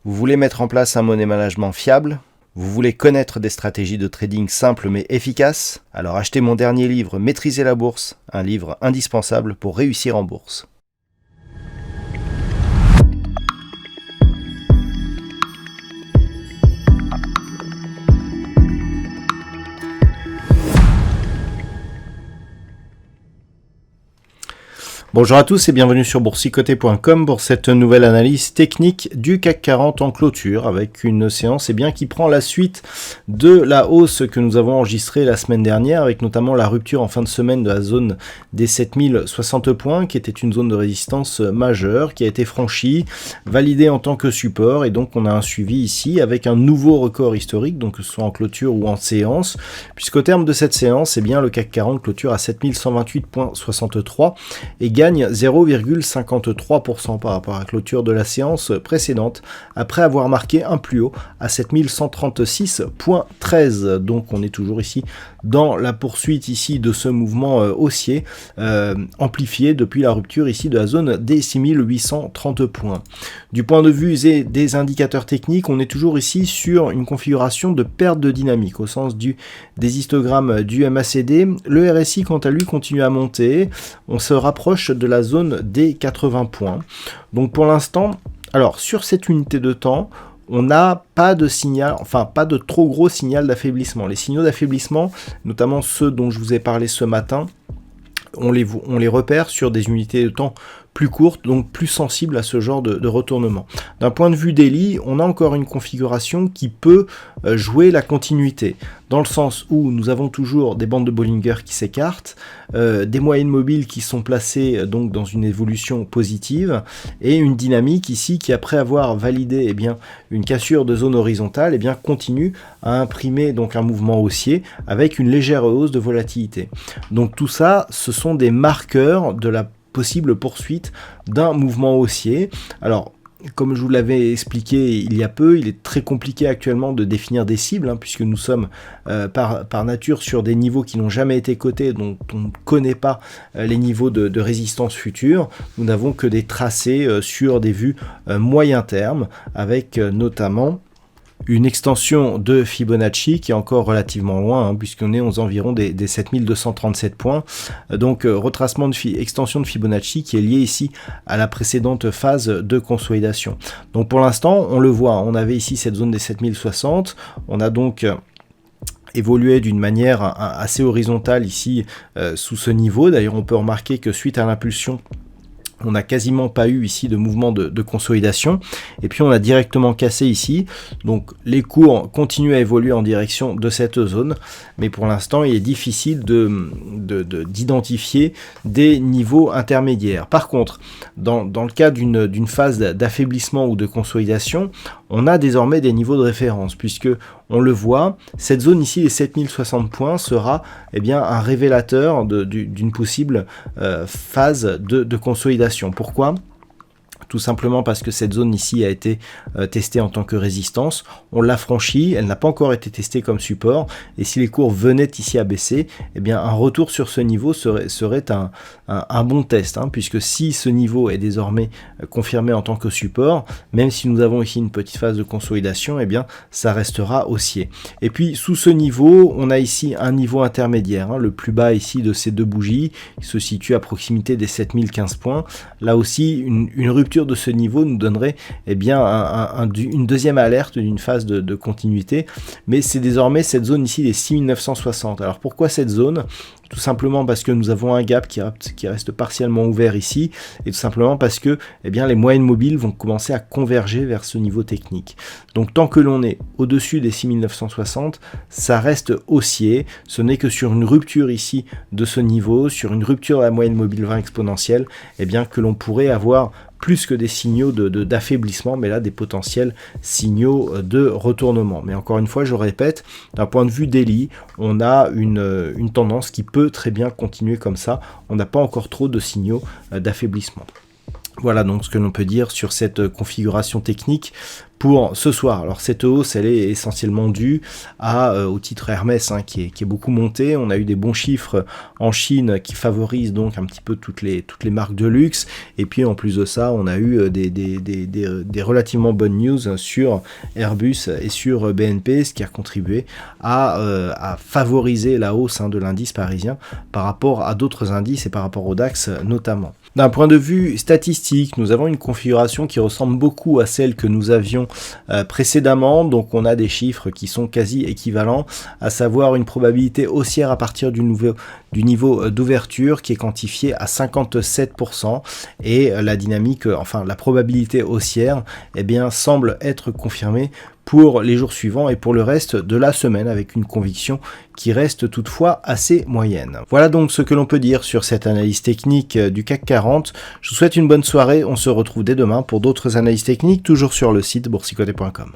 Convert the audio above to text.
Vous voulez mettre en place un money management fiable? Vous voulez connaître des stratégies de trading simples mais efficaces? Alors achetez mon dernier livre, Maîtriser la bourse, un livre indispensable pour réussir en bourse. Bonjour à tous et bienvenue sur boursicoté.com pour cette nouvelle analyse technique du CAC 40 en clôture avec une séance qui prend la suite de la hausse que nous avons enregistrée la semaine dernière avec notamment la rupture en fin de semaine de la zone des 7060 points qui était une zone de résistance majeure qui a été franchie, validée en tant que support et donc on a un suivi ici avec un nouveau record historique donc que ce soit en clôture ou en séance puisqu'au terme de cette séance le CAC 40 clôture à 7128,63 et gagne 0,53% par rapport à la clôture de la séance précédente après avoir marqué un plus haut à 7136,13. Donc on est toujours ici dans la poursuite ici de ce mouvement haussier amplifié depuis la rupture ici de la zone des 6830 points. Du point de vue des indicateurs techniques, on est toujours ici sur une configuration de perte de dynamique au sens des histogrammes du MACD. Le RSI quant à lui continue à monter. On se rapproche de la zone des 80 points. Donc pour l'instant, alors sur cette unité de temps, on n'a pas de signal, enfin pas de trop gros signal d'affaiblissement. Les signaux d'affaiblissement, notamment ceux dont je vous ai parlé ce matin, on les repère sur des unités de temps plus courtes, donc plus sensibles à ce genre de retournement. D'un point de vue daily, on a encore une configuration qui peut jouer la continuité, dans le sens où nous avons toujours des bandes de Bollinger qui s'écartent, des moyennes mobiles qui sont placées donc dans une évolution positive, et une dynamique ici qui, après avoir validé une cassure de zone horizontale, continue à imprimer donc un mouvement haussier avec une légère hausse de volatilité. Donc tout ça, ce sont des marqueurs de la possible poursuite d'un mouvement haussier. Alors, comme je vous l'avais expliqué il y a peu, il est très compliqué actuellement de définir des cibles, puisque nous sommes par nature sur des niveaux qui n'ont jamais été cotés, dont on ne connaît pas les niveaux de résistance futures. Nous n'avons que des tracés sur des vues moyen terme, avec notamment une extension de Fibonacci qui est encore relativement loin, puisqu'on est aux environs des 7237 points. Donc retracement extension de Fibonacci qui est lié ici à la précédente phase de consolidation. Donc pour l'instant, on le voit, on avait ici cette zone des 7060, on a donc évolué d'une manière assez horizontale ici sous ce niveau. D'ailleurs, on peut remarquer que suite à l'impulsion, on n'a quasiment pas eu ici de mouvement de consolidation et puis on a directement cassé ici, donc les cours continuent à évoluer en direction de cette zone, mais pour l'instant il est difficile d'identifier des niveaux intermédiaires. Par contre, dans le cas d'une phase d'affaiblissement ou de consolidation, on a désormais des niveaux de référence, puisque on le voit, cette zone ici, les 7060 points, sera un révélateur d'une possible phase de consolidation. Pourquoi ? Tout simplement parce que cette zone ici a été testée en tant que résistance, on l'a franchie, elle n'a pas encore été testée comme support, et si les cours venaient ici à baisser, un retour sur ce niveau serait un bon test, puisque si ce niveau est désormais confirmé en tant que support, même si nous avons ici une petite phase de consolidation, ça restera haussier. Et puis sous ce niveau, on a ici un niveau intermédiaire, le plus bas ici de ces deux bougies, qui se situe à proximité des 7015 points, là aussi une rupture de ce niveau nous donnerait une deuxième alerte d'une phase de continuité, mais c'est désormais cette zone ici des 6960. Alors pourquoi cette zone ? Tout simplement parce que nous avons un gap qui reste partiellement ouvert ici, et tout simplement parce que les moyennes mobiles vont commencer à converger vers ce niveau technique. Donc tant que l'on est au-dessus des 6960, ça reste haussier, ce n'est que sur une rupture ici de ce niveau, sur une rupture de la moyenne mobile 20 exponentielle, que l'on pourrait avoir plus que des signaux d'affaiblissement, mais là des potentiels signaux de retournement. Mais encore une fois, je répète, d'un point de vue daily, on a une tendance qui peut très bien continuer comme ça. On n'a pas encore trop de signaux d'affaiblissement. Voilà donc ce que l'on peut dire sur cette configuration technique pour ce soir. Alors cette hausse, elle est essentiellement due au titre Hermès qui est beaucoup monté. On a eu des bons chiffres en Chine qui favorisent donc un petit peu toutes les marques de luxe. Et puis en plus de ça, on a eu des relativement bonnes news sur Airbus et sur BNP, ce qui a contribué à favoriser la hausse de l'indice parisien par rapport à d'autres indices et par rapport au DAX notamment. D'un point de vue statistique, nous avons une configuration qui ressemble beaucoup à celle que nous avions précédemment. Donc on a des chiffres qui sont quasi équivalents, à savoir une probabilité haussière à partir du niveau d'ouverture qui est quantifié à 57%, et la dynamique, la probabilité haussière, semble être confirmée pour les jours suivants et pour le reste de la semaine, avec une conviction qui reste toutefois assez moyenne. Voilà donc ce que l'on peut dire sur cette analyse technique du CAC 40. Je vous souhaite une bonne soirée, on se retrouve dès demain pour d'autres analyses techniques, toujours sur le site boursicoté.com.